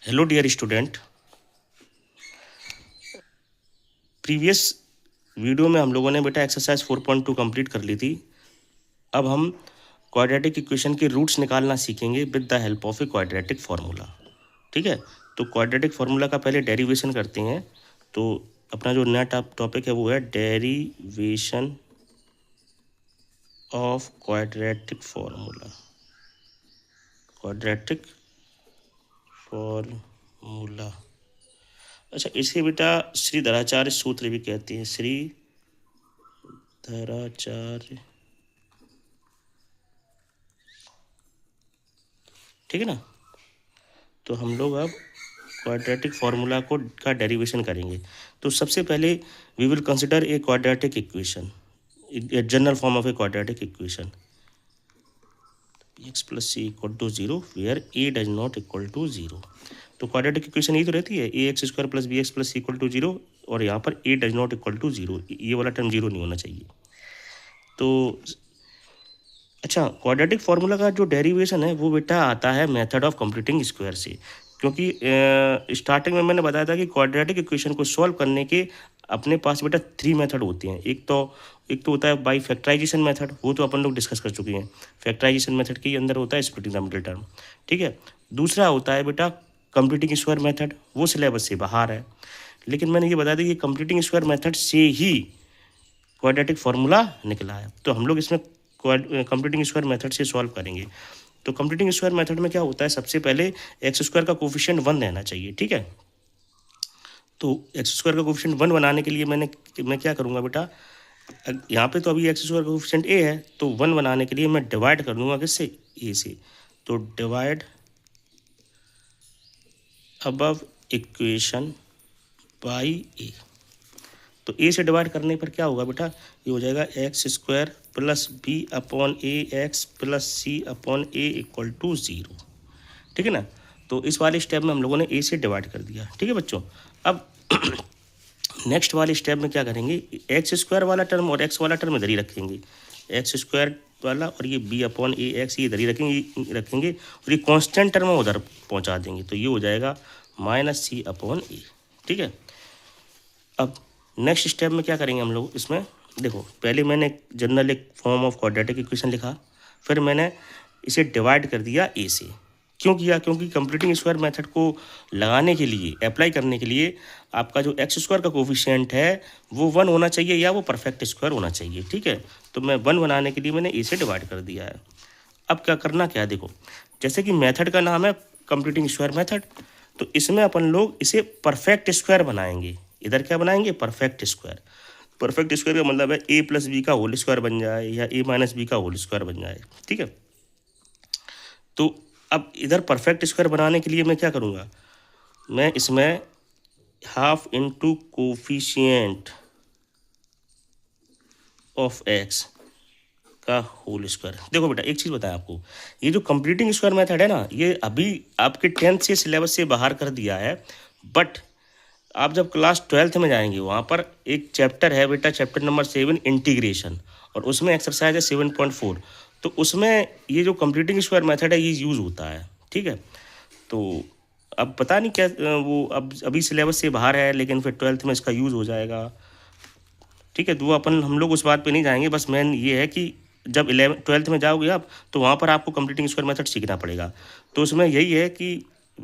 Hello dear student. Previous video में हम लोगों ने बेटा एक्सरसाइज 4.2 कंप्लीट कर ली थी। अब हम क्वाड्रेटिक इक्वेशन के रूट्स निकालना सीखेंगे with the help of a quadratic formula. ठीक है, तो क्वाड्रेटिक फार्मूला का पहले डेरिवेशन करते हैं। तो अपना जो नया टॉपिक है वो है derivation of quadratic formula. Quadratic formula, अच्छा इसे बेटा श्रीधराचार्य सूत्र भी कहते हैं। श्रीधराचार्य, ठीक है ना। तो हम लोग अब क्वाड्रेटिक फार्मूला का डेरिवेशन करेंगे। तो सबसे पहले we will consider a quadratic equation, a general form of a quadratic equation x plus c equal to 0 where a does not equal to 0। तो क्वाड्रेटिक इक्वेशन यही तो रहती है, a x square plus b x plus c equal to 0, और यहाँ पर a does not equal to 0, ये वाला टर्म 0 नहीं होना चाहिए। तो अच्छा, क्वाड्रेटिक फार्मूला का जो डेरिवेशन है वो बेटा आता है मेथड ऑफ कंप्लीटिंग स्क्वायर से। क्योंकि स्टार्टिंग में मैंने बताया था कि क्वाड्रेटिक इक्वेशन को सॉल्व करने के अपने पास बेटा 3 मेथड होते हैं। एक तो होता है बाई फैक्टराइजेशन मेथड, वो तो अपन लोग डिस्कस कर चुके हैं। फैक्टराइजेशन मेथड के अंदर होता है स्प्लिटिंग द मिडिल टर्म, ठीक है। दूसरा होता है बेटा कंप्लीटिंग स्क्वायर मेथड, वो सिलेबस से बाहर है, लेकिन मैंने ये बता दिया कि कंप्लीटिंग स्क्वायर मेथड से ही क्वाड्रेटिक फार्मूला निकला है। तो हम लोग इसमें कंप्लीटिंग स्क्वायर मेथड से सॉल्व करेंगे। तो कंप्लीटिंग स्क्वायर मेथड में क्या होता है, सबसे पहले एक्स स्क्वायर का कोफिशिएंट 1 रहना चाहिए, ठीक है। तो एक्स स्क्वायर का कोफिशिएंट 1 बनाने के लिए मैं क्या करूँगा बेटा, यहाँ पे तो अभी एक्स स्क्वायर का कोफिशिएंट ए है, तो 1 बनाने के लिए मैं डिवाइड कर दूंगा किससे, ए से। तो डिवाइड अबव इक्वेशन बाई ए। तो ए से डिवाइड करने पर क्या होगा बेटा, ये हो जाएगा X square plus B upon A x plus C upon A equal to 0, ठीक है ना। तो इस वाले स्टेप में हम लोगों ने ए से डिवाइड कर दिया, ठीक है बच्चों। अब नेक्स्ट वाले स्टेप में क्या करेंगे, एक्स स्क्वायर वाला टर्म और एक्स वाला टर्म इधर ही रखेंगे, एक्स स्क्वायर वाला, और ये बी अपॉन ए एक्स ये इधर ही रखेंगे और ये कांस्टेंट टर्म उधर पहुंचा देंगे। तो ये हो जाएगा माइनस सी अपॉन ए, ठीक है। अब नेक्स्ट स्टेप में क्या करेंगे हम लोग, इसमें देखो पहले मैंने जनरल एक फॉर्म ऑफ क्वाड्रेटिक इक्वेशन लिखा, फिर मैंने इसे डिवाइड कर दिया ए से। क्यों किया, क्योंकि कंप्लीटिंग स्क्वायर मेथड को लगाने के लिए, अप्लाई करने के लिए आपका जो एक्स स्क्वायर का कोफिशिएंट है वो 1 होना चाहिए या वो परफेक्ट स्क्वायर होना चाहिए, ठीक है। तो मैं 1 बनाने के लिए मैंने ए से डिवाइड कर दिया है। अब क्या करना क्या है, देखो जैसे कि मेथड का नाम है कंप्लीटिंग स्क्वायर मेथड, तो इसमें अपन लोग इसे परफेक्ट स्क्वायर बनाएंगे। इधर क्या बनाएंगे, परफेक्ट स्क्वायर। परफेक्ट स्क्वायर का मतलब है ए प्लस बी का होल स्क्वायर बन जाए या ए माइनस बी का होल स्क्वायर बन जाए, ठीक है। तो अब इधर परफेक्ट स्क्वायर बनाने के लिए मैं क्या करूँगा, मैं इसमें half into coefficient of x का होल स्क्वायर। देखो बेटा एक चीज़ बताएं आपको, ये जो कंप्लीटिंग स्क्वायर मेथड है ना, ये अभी आपके 10th से सिलेबस से बाहर कर दिया है, बट आप जब क्लास 12th में जाएंगे वहाँ पर एक चैप्टर है बेटा, चैप्टर नंबर 7 इंटीग्रेशन, और उसमें एक्सरसाइज है 7.4। तो उसमें ये जो कंप्लीटिंग स्क्वायर मेथड है ये यूज़ होता है, ठीक है। तो अब पता नहीं क्या वो अब अभी सिलेबस से बाहर है, लेकिन फिर 12th में इसका यूज़ हो जाएगा, ठीक है। तो हम लोग उस बात पे नहीं जाएंगे, बस मेन ये है कि जब 12th में जाओगे आप तो वहाँ पर आपको कंप्लीटिंग स्क्वायर मेथड सीखना पड़ेगा। तो उसमें यही है कि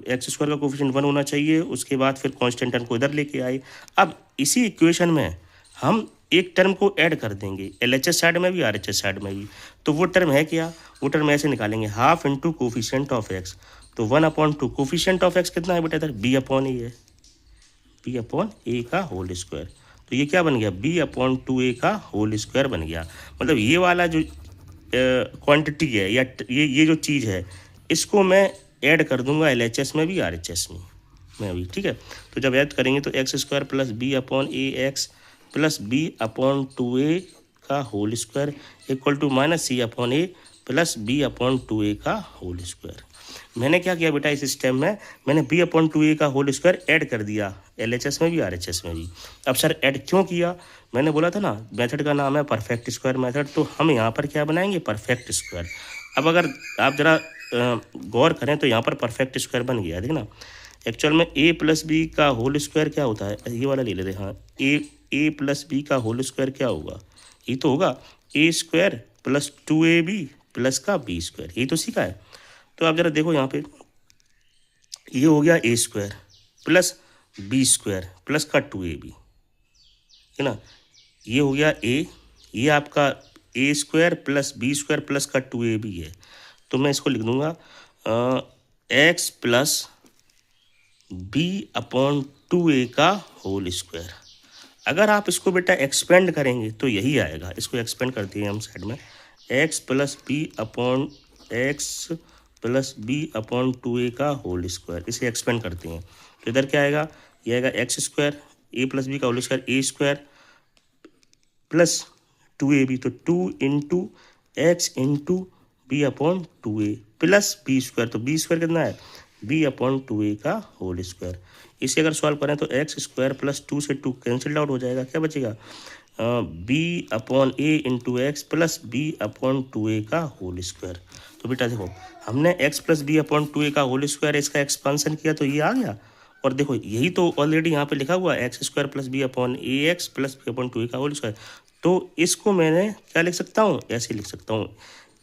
एक्स स्क्वायर का कोफिशिएंट 1 होना चाहिए, उसके बाद फिर कांस्टेंट टर्म को इधर लेके आए। अब इसी इक्वेशन में हम एक टर्म को ऐड कर देंगे, LHS साइड में भी RHS साइड में भी। तो वो टर्म है क्या, वो टर्म ऐसे निकालेंगे, half into coefficient of x. तो 1/2 कोफिशिएंट ऑफ एक्स कितना है बेटा, इधर बी अपॉन ए है, बी अपॉन ए का होल स्क्वायर। तो ये क्या बन गया, b/2a का होल स्क्वायर बन गया। मतलब ये वाला जो क्वांटिटी है या ये जो चीज़ है, इसको मैं ऐड कर दूंगा LHS में भी RHS में भी, ठीक है। तो जब ऐड करेंगे तो x square plus B upon ए एक्स प्लस b/2a का whole square equal to minus c upon a plus b/2a का होल स्क्वायर। मैंने क्या किया बेटा, इस स्टेप में मैंने b/2a का होल स्क्वायर ऐड कर दिया, LHS में भी RHS में भी। अब सर ऐड क्यों किया, मैंने बोला था ना मेथड का नाम है परफेक्ट स्क्वायर मेथड, तो हम यहाँ पर क्या बनाएंगे, परफेक्ट स्क्वायर। अब अगर आप ज़रा गौर करें तो यहाँ पर परफेक्ट स्क्वायर बन गया, देखना एक्चुअल में ए प्लस बी का होल स्क्वायर क्या होता है, ये वाला ले लेते हैं। हाँ, ए प्लस बी का होल स्क्वायर क्या होगा, ये तो होगा ए स्क्वायर प्लस 2ab प्लस का बी स्क्वायर, यही तो सीखा है। तो आप जरा देखो यहाँ पे, ये हो गया a square plus B square plus का 2ab, है ना। ये हो गया ए, ये आपका a square plus B square plus का 2ab है। तो मैं इसको लिख दूंगा x plus B upon 2a का होल स्क्वायर। अगर आप इसको बेटा एक्सपेंड करेंगे तो यही आएगा। इसको एक्सपेंड करते हैं हम साइड में, X plus B upon X plus B upon 2a का होल स्क्वायर, इसे एक्सपेंड करते हैं तो इधर क्या आएगा, ये आएगा X square A plus B का whole square A square plus 2ab, तो 2 into X into B upon 2a plus B square, तो बी स्क्वायर कितना है, बी अपॉन 2a का होल स्क्वायर। इसे अगर सॉल्व करें तो एक्स स्क्वायर प्लस 2 से 2 कैंसिल आउट हो जाएगा, क्या बचेगा, b upon a into x plus B upon 2a का होल स्क्वायर। तो बेटा देखो, हमने x plus B upon 2a का होल स्क्वायर इसका एक्सपांसन किया तो ये आ गया, और देखो यही तो ऑलरेडी यहाँ पे लिखा हुआ है, x square plus B upon ए x plus B upon 2a का होल स्क्वायर। तो इसको मैंने क्या लिख सकता हूँ, ऐसे लिख सकता हूँ,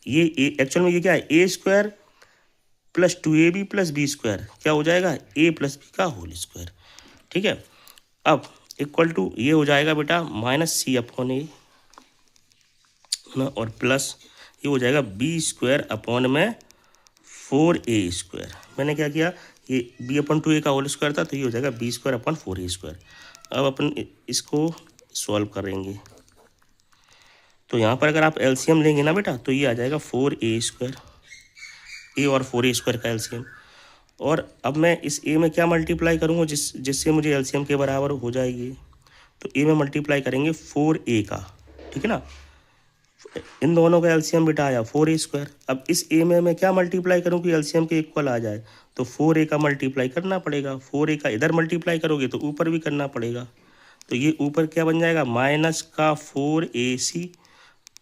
ये एक्चुअल में ये क्या है, a square plus 2ab plus B square क्या हो जाएगा, ए प्लस बी का होल स्क्वायर। ठीक है, अब इक्वल टू ये हो जाएगा बेटा माइनस सी अपॉन ए ना, और प्लस ये हो जाएगा बी स्क्वायर अपॉन में 4a स्क्वायर। मैंने क्या किया, ये बी अपॉन 2a का होल स्क्वायर था तो ये हो जाएगा B square upon 4a square. अब अपन इसको सॉल्व करेंगे तो यहाँ पर अगर आप एलसीएम लेंगे ना बेटा तो ये आ जाएगा 4a स्क्वायर, ए और 4a स्क्वायर का एलसीएम। और अब मैं इस ए में क्या मल्टीप्लाई करूँगा जिससे मुझे एलसीएम के बराबर हो जाएगी, तो ए में मल्टीप्लाई करेंगे 4a का, ठीक है ना। इन दोनों का एलसीएम बेटा आया 4a स्क्वायर। अब इस ए में मैं क्या मल्टीप्लाई करूँ कि एलसीएम के इक्वल आ जाए, तो 4a का मल्टीप्लाई करना पड़ेगा। 4a का इधर मल्टीप्लाई करोगे तो ऊपर भी करना पड़ेगा, तो ये ऊपर क्या बन जाएगा, माइनस का 4ac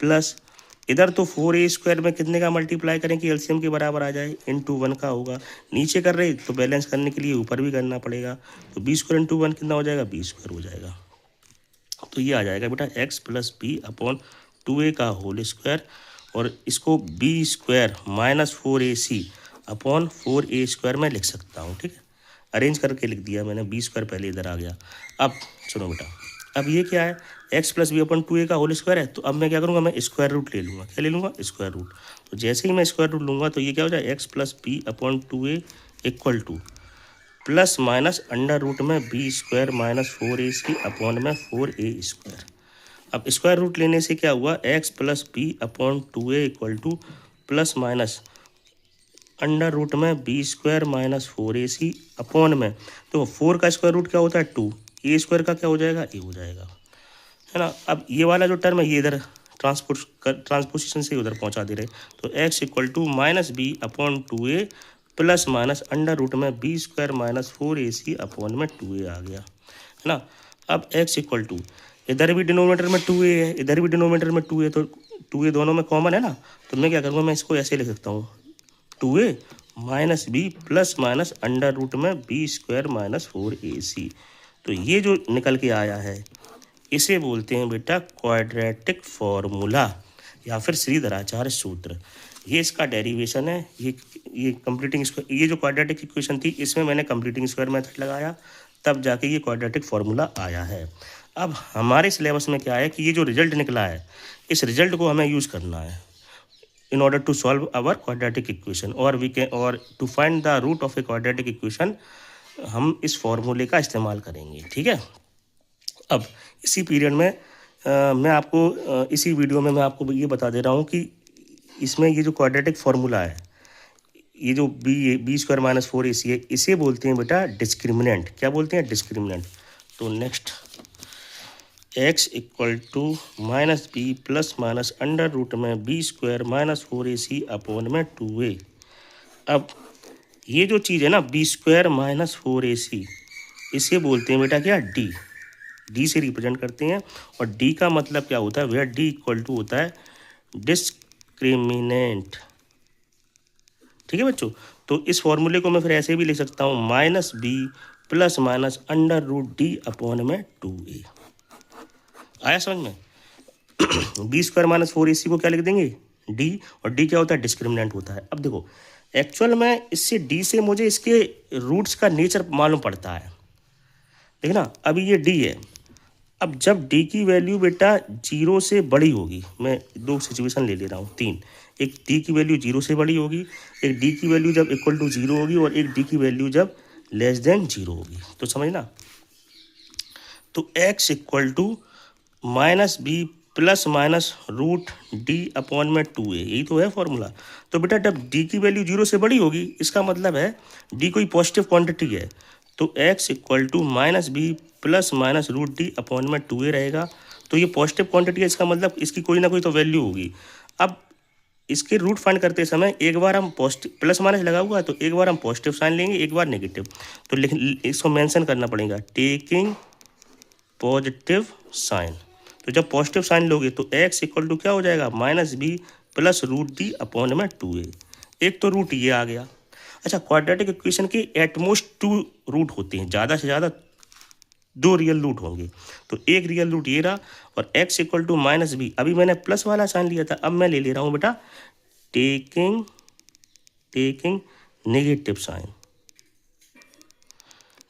प्लस इधर तो 4a स्क्वायर में कितने का मल्टीप्लाई करें कि एलसीएम के बराबर आ जाए, इंटू 1 का होगा। नीचे कर रहे तो बैलेंस करने के लिए ऊपर भी करना पड़ेगा, तो बी स्क्वायर इंटू 1 कितना हो जाएगा, बी स्क्वायर हो जाएगा। तो ये आ जाएगा बेटा x plus B upon 2a का होल स्क्वायर, और इसको B square minus 4ac upon 4a square में लिख सकता हूँ। ठीक है, अरेंज करके लिख दिया मैंने, बी स्क्वायर पहले इधर आ गया। अब सुनो बेटा, अब ये क्या है, x plus B upon 2a का होल स्क्वायर है, तो अब मैं क्या करूँगा, मैं स्क्वायर रूट ले लूँगा। क्या ले लूँगा, स्क्वायर रूट। तो जैसे ही मैं स्क्वायर रूट लूँगा तो ये क्या हो जाए, x plus B upon 2a equal to plus minus under root में B square minus 4ac upon में 4a स्क्वायर। अब स्क्वायर रूट लेने से क्या हुआ, x plus B upon 2a equal to plus minus under root में B square minus 4ac upon में, तो 4 का स्क्वायर रूट क्या होता है 2, ए स्क्वायर का क्या हो जाएगा, ए हो जाएगा, है ना। अब ये वाला जो टर्म है ये इधर ट्रांसपोजिशन से उधर पहुंचा दे रहे, तो x equal to minus b upon 2a plus minus under root में B square minus 4ac upon में 2a आ गया, है ना। अब एक्स इक्वल टू इधर भी डिनोमिनेटर में 2a है, इधर भी डिनोमिनेटर में 2a, तो 2a दोनों में कॉमन है ना, तो मैं क्या करूँगा, मैं इसको ऐसे लिख सकता हूँ 2a minus B plus minus under root में बी स्क्वायर माइनस 4ac। तो ये जो निकल के आया है इसे बोलते हैं बेटा क्वाड्रेटिक फॉर्मूला या फिर श्रीधराचार्य सूत्र। ये इसका डेरिवेशन है। ये कंप्लीटिंग स्क्वायर, ये जो क्वाड्रेटिक इक्वेशन थी इसमें मैंने कंप्लीटिंग स्क्वायर मेथड लगाया, तब जाके ये क्वाड्रेटिक फॉर्मूला आया है। अब हमारे सिलेबस में क्या है कि ये जो रिजल्ट निकला है इस रिजल्ट को हमें यूज़ करना है in order to solve our quadratic equation, और to find the root of a quadratic equation हम इस फॉर्मूले का इस्तेमाल करेंगे। ठीक है, अब इसी पीरियड में मैं आपको इसी वीडियो में मैं आपको ये बता दे रहा हूँ कि इसमें ये जो क्वाड्रेटिक फॉर्मूला है, ये जो बी स्क्वायर माइनस 4ac है, इसे बोलते हैं बेटा डिस्क्रिमिनेंट। क्या बोलते हैं, डिस्क्रिमिनेंट। तो next x equal to minus B plus minus under root में B square minus 4ac upon में 2a। अब ये जो चीज़ है ना बी स्क्वायर माइनस 4ac, इसे बोलते हैं बेटा क्या, डी से रिप्रेजेंट करते हैं। और डी का मतलब क्या होता है भैया, डी इक्वल टू होता है डिस्क्रिमिनेंट। ठीक है बच्चों, तो इस फॉर्मूले को मैं फिर ऐसे भी लिख सकता हूँ minus B plus minus under root D upon में 2a। आया समझ में? बी स्क्वायर माइनस 4ac को क्या लिख देंगे? डी, और डी क्या होता है? डिस्क्रिमिनेंट होता है। अब देखो एक्चुअल में इससे डी से मुझे इसके रूट्स का नेचर मालूम पड़ता है। देखना अभी ये डी है, अब जब डी की वैल्यू बेटा 0 से बड़ी होगी, मैं दो सिचुएशन ले ले रहा हूँ, 3। एक डी की वैल्यू 0 से बड़ी होगी, एक डी की वैल्यू जब इक्वल टू 0 होगी, और एक डी की वैल्यू जब लेस देन 0 होगी। तो समझना, तो x equal to minus B plus minus root D upon में 2a, यही तो है फॉर्मूला। तो बेटा जब डी की वैल्यू 0 से बड़ी होगी, इसका मतलब है डी कोई पॉजिटिव क्वांटिटी है, तो x equal to minus B plus minus root D upon में 2a रहेगा। तो ये पॉजिटिव क्वांटिटी है, इसका मतलब इसकी कोई ना कोई तो वैल्यू होगी। अब इसके रूट फाइंड करते समय एक बार हम पॉजिटिव प्लस माइनस लगा हुआ, तो एक बार हम पॉजिटिव साइन लेंगे, एक बार नेगेटिव। तो इसको मेंशन करना पड़ेगा, टेकिंग पॉजिटिव साइन। तो जब पॉजिटिव साइन लोगे तो x इक्वल टू क्या हो जाएगा? Minus B plus root D upon में 2a। एक तो रूट ये आ गया। अच्छा, क्वाड्रेटिक इक्वेशन के एटमोस्ट 2 रूट होते हैं, ज़्यादा से ज़्यादा 2 रियल रूट होंगे। तो एक रियल रूट ये रहा, और x equal to minus B, अभी मैंने प्लस वाला साइन लिया था, अब मैं ले रहा हूँ बेटा taking negative sign.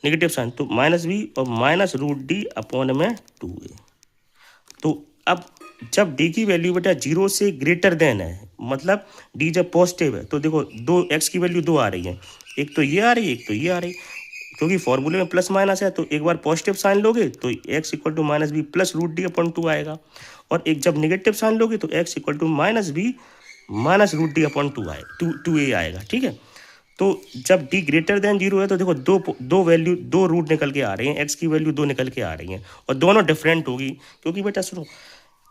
Negative sign तो माइनस बी और माइनस रूट डी अपॉन में 2a। तो अब जब डी की वैल्यू बेटा 0 से ग्रेटर देन है, मतलब डी जब पॉजिटिव है, तो देखो दो x की वैल्यू 2 आ रही है, एक तो ये आ रही है, एक तो ये आ रही है। क्योंकि फॉर्मूले में प्लस माइनस है, तो एक बार पॉजिटिव साइन लोगे तो x equal to minus B plus root D upon 2 आएगा, और एक जब नेगेटिव साइन लोगे तो x equal to minus B minus root D upon 2a आएगा। ठीक है, तो जब d ग्रेटर देन 0 है, तो देखो दो रूट निकल के आ रहे हैं, x की वैल्यू 2 निकल के आ रही हैं, और दोनों डिफरेंट होगी। क्योंकि बेटा सुनो,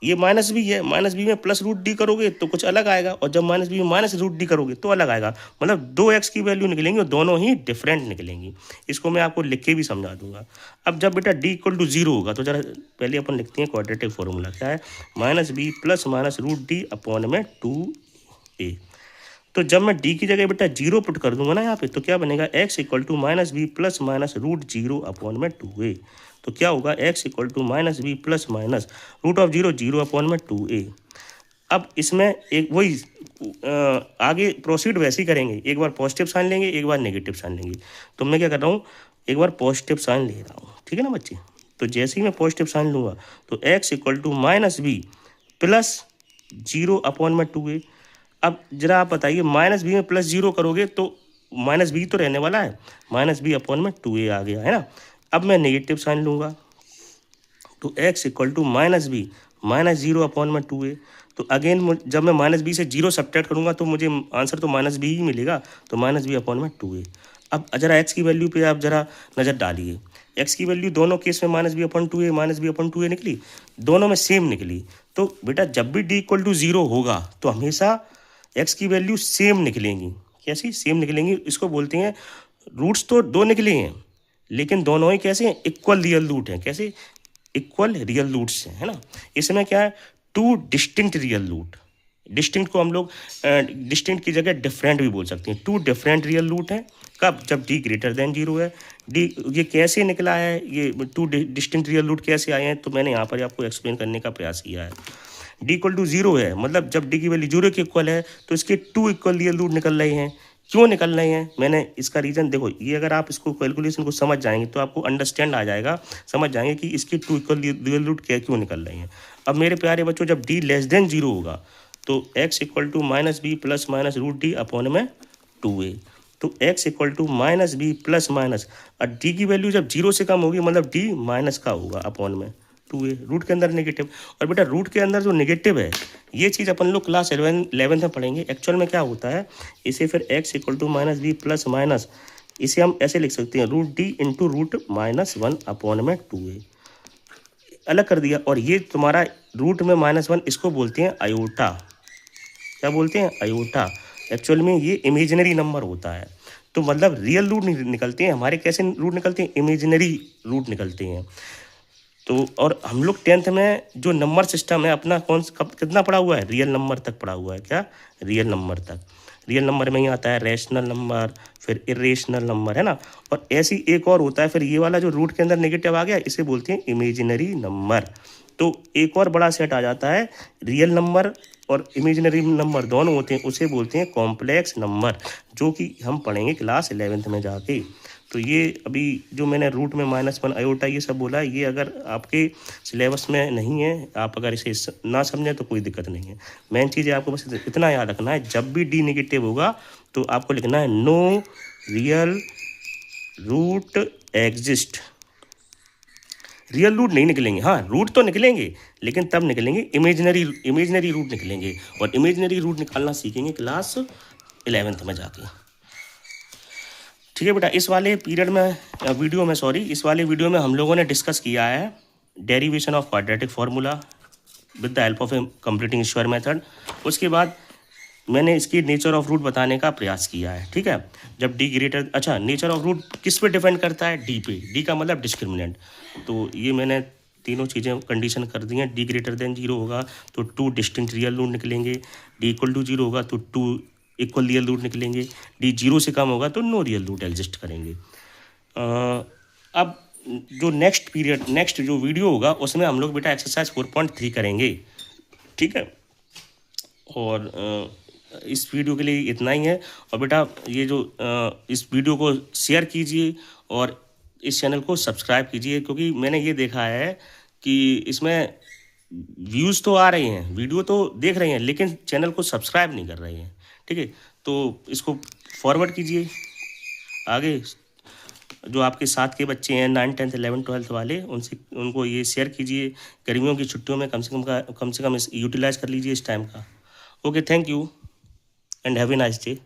ये माइनस बी है, माइनस बी में प्लस रूट डी करोगे तो कुछ अलग आएगा, और जब माइनस बी में माइनस रूट डी करोगे तो अलग आएगा। मतलब 2x की वैल्यू निकलेंगी और दोनों ही डिफरेंट निकलेंगी। इसको मैं आपको लिख के भी समझा दूंगा। अब जब बेटा d इक्वल टू 0 होगा, तो जरा पहले अपन लिखते हैं क्वाड्रेटिक फॉर्मूला क्या है, minus B plus minus root D upon में 2a। तो जब मैं d की जगह बेटा 0 पुट कर दूंगा ना यहाँ पे, तो क्या बनेगा? x equal to minus B plus minus root 0 upon में 2a। तो क्या होगा? x equal to minus B plus minus root of 0 upon में 2a। अब इसमें एक वही आगे प्रोसीड वैसे ही करेंगे, एक बार पॉजिटिव साइन लेंगे, एक बार नेगेटिव साइन लेंगे। तो मैं क्या कर रहा हूँ, एक बार पॉजिटिव साइन ले रहा हूँ, ठीक है ना बच्चे। तो जैसे ही मैं पॉजिटिव साइन लूँगा तो x equal to minus B plus 0 upon में 2a। अब जरा आप बताइए, माइनस बी में प्लस 0 करोगे तो माइनस बी तो रहने वाला है, माइनस बी अपॉन में 2a आ गया है ना। अब मैं नेगेटिव साइन लूँगा तो x equal to minus B minus 0 upon में 2a। तो अगेन जब मैं माइनस बी से 0 सब्ट्रैक्ट करूँगा तो मुझे आंसर तो माइनस बी ही मिलेगा, तो माइनस बी अपॉन में 2a। अब जरा x की वैल्यू पे आप जरा नज़र डालिए, x की वैल्यू दोनों केस में माइनस बी अपॉन 2a निकली, दोनों में सेम निकली। तो बेटा जब भी d इक्वल टू 0 होगा तो हमेशा x की वैल्यू सेम निकलेंगी। कैसी सेम निकलेंगी? इसको बोलते हैं, रूट्स तो 2 निकले हैं लेकिन दोनों ही कैसे हैं? इक्वल रियल रूट हैं। कैसे? इक्वल रियल रूट्स हैं, है ना। इसमें क्या है? 2 डिस्टिंक्ट रियल रूट। डिस्टिंक्ट को हम लोग डिस्टिंक्ट की जगह डिफरेंट भी बोल सकते हैं। 2 डिफरेंट रियल रूट हैं। कब? जब d ग्रेटर देन 0 है। d ये कैसे निकला है, ये 2 डिस्टिंक्ट रियल रूट कैसे आए हैं, तो मैंने यहाँ पर आपको एक्सप्लेन करने का प्रयास किया है। d इक्वल टू 0 है, मतलब जब d की वैल्यू 0 के इक्वल है तो इसके 2 इक्वल रियल रूट निकल रहे हैं। क्यों निकल रहे हैं? मैंने इसका रीज़न देखो, ये अगर आप इसको कैलकुलेशन को समझ जाएंगे तो आपको अंडरस्टैंड आ जाएगा, समझ जाएंगे कि इसके 2 इक्वल रियल रूट क्यों निकल रहे हैं। अब मेरे प्यारे बच्चों, जब d लेस देन 0 होगा तो x equal to minus B plus minus root D upon में 2a। तो x equal to minus B plus minus, और d की वैल्यू जब 0 से कम होगी मतलब d माइनस का होगा अपॉन में 2a। रूट के अंदर नेगेटिव, और बेटा रूट के अंदर जो नेगेटिव है ये चीज़ अपन लोग क्लास 11 में पढ़ेंगे। एक्चुअल में क्या होता है, इसे फिर x equal to minus B plus minus, इसे हम ऐसे लिख सकते हैं, root D into root minus 1 upon में 2a। अलग कर दिया, और ये तुम्हारा रूट में -1, इसको बोलते हैं आयोटा। क्या बोलते हैं? आयोटा। एक्चुअल में ये इमेजिनरी नंबर होता है, तो मतलब रियल रूट नहीं निकलते हैं हमारे। कैसे रूट निकलते हैं? इमेजिनरी रूट निकलते हैं। तो और हम लोग 10th में जो नंबर सिस्टम है अपना कितना पढ़ा हुआ है? रियल नंबर तक पढ़ा हुआ है। क्या? रियल नंबर तक। रियल नंबर में ही आता है रैशनल नंबर, फिर इरेशनल नंबर, है ना। और ऐसी एक और होता है, फिर ये वाला जो रूट के अंदर नेगेटिव आ गया इसे बोलते हैं इमेजिनरी नंबर। तो एक और बड़ा सेट आ जाता है, रियल नंबर और इमेजिनरी नंबर दोनों होते हैं, उसे बोलते हैं कॉम्प्लेक्स नंबर, जो कि हम पढ़ेंगे क्लास 11th में जाके। तो ये अभी जो मैंने रूट में -1 आयोटा ये सब बोला है, ये अगर आपके सिलेबस में नहीं है, आप अगर इसे ना समझें तो कोई दिक्कत नहीं है। मेन चीज़ है आपको बस इतना याद रखना है, जब भी डी नेगेटिव होगा तो आपको लिखना है no real root exist. Real root नहीं निकलेंगे, हाँ रूट तो निकलेंगे, लेकिन तब निकलेंगे इमेजिनरी रूट निकलेंगे, और इमेजिनरी रूट निकालना सीखेंगे क्लास 11th में जाके। ठीक है बेटा, इस वाले पीरियड में इस वाले वीडियो में हम लोगों ने डिस्कस किया है derivation of quadratic formula with the help of A completing square method. उसके बाद मैंने इसकी नेचर ऑफ रूट बताने का प्रयास किया है। ठीक है, जब डी ग्रेटर, अच्छा नेचर ऑफ रूट किस पे डिपेंड करता है, डी पे, डी का मतलब डिस्क्रिमिनेंट। तो ये मैंने तीनों चीज़ें कंडीशन कर दी हैं। डी ग्रेटर देन 0 होगा तो 2 डिस्टिंक्ट रियल रूट निकलेंगे, डी इक्वल टू 0 होगा तो 2 इक्वल रियल रूट निकलेंगे, डी 0 से कम होगा तो नो रियल रूट एग्जिस्ट करेंगे। अब जो नेक्स्ट जो वीडियो होगा उसमें हम लोग बेटा एक्सरसाइज 4.3 करेंगे। ठीक है, और इस वीडियो के लिए इतना ही है। और बेटा ये जो इस वीडियो को शेयर कीजिए और इस चैनल को सब्सक्राइब कीजिए, क्योंकि मैंने ये देखा है कि इसमें व्यूज़ तो आ रहे हैं, वीडियो तो देख रहे हैं, लेकिन चैनल को सब्सक्राइब नहीं कर रहे हैं। ठीक है, तो इसको फॉरवर्ड कीजिए आगे, जो आपके साथ के बच्चे हैं 9th 10th 11th 12th वाले, उनको ये शेयर कीजिए। गर्मियों की छुट्टियों में कम से कम यूटिलाइज कर लीजिए इस टाइम का। Okay, thank you and have a nice day.